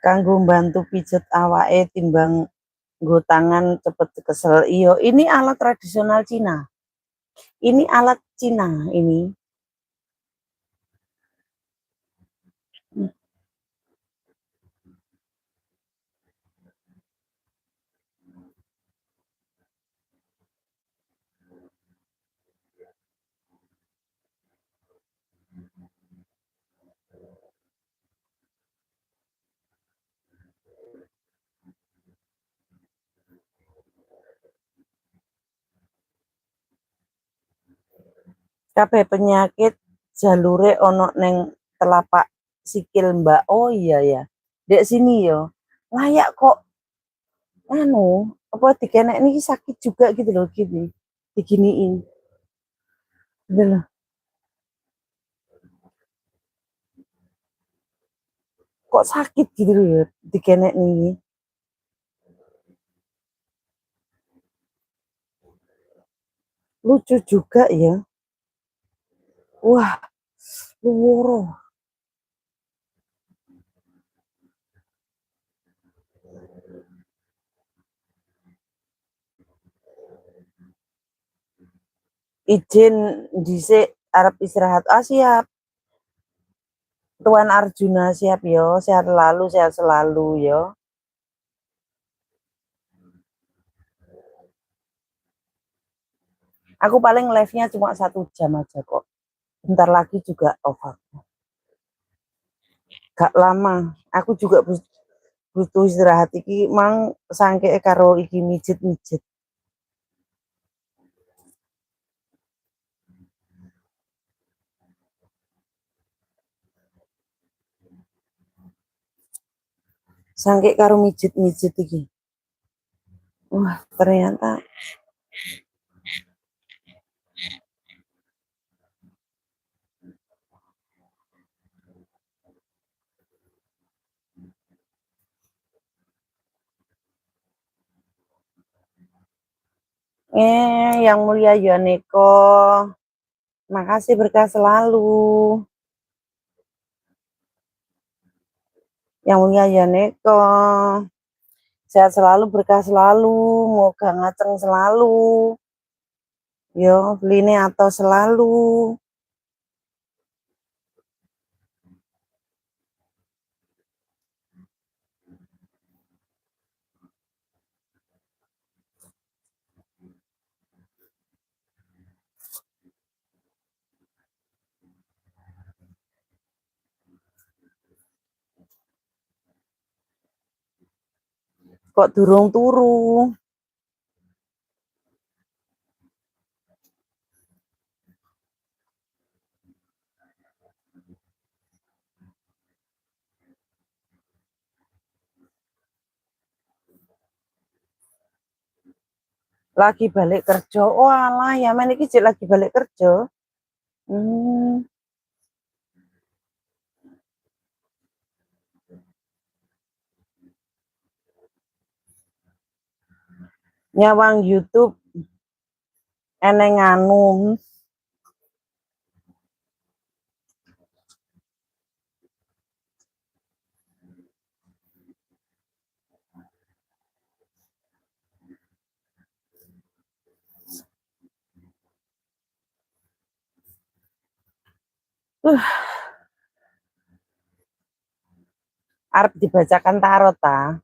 kanggo mbantu pijet awake timbang nggo tangan cepet kesel. Iya, ini alat tradisional Cina. Ini alat Cina ini. Kabeh penyakit jalure ono neng telapak sikil Mbak. Oh iya ya. Dek sini yo. Layak kok anu apa dikenek niki sakit juga gitu loh gini. Diginiin. Gitu loh. Kok sakit gitu loh ya dikenek niki. Lucu juga ya. Wah, luworo. Izin dhisik arep istirahat. Ah siap. Tuan Arjuna siap yo. Sehat selalu yo. Aku paling live-nya cuma 1 jam aja kok. Bentar lagi juga over. Gak lama. Aku juga butuh istirahat iki mang sangke karo iki mijet-mijet. Sangke karo mijet-mijet iki. Wah, ternyata yang mulia Yoneko. Makasih berkah selalu. Yang mulia Yoneko. Sehat selalu, berkah selalu, moga ngaceng selalu. Yo, line atau selalu. Kok durung turu? Lagi balik kerja. Oh alah, ya men iki lagi balik kerja. Nyawang YouTube eneng anu. Arep dibacakan tarot ta.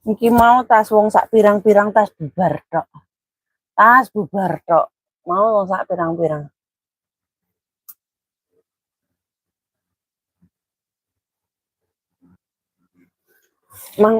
Iki mau tas wong sak pirang-pirang tas bubar tok. Tas bubar tok. Mau wong sak pirang-pirang. Mang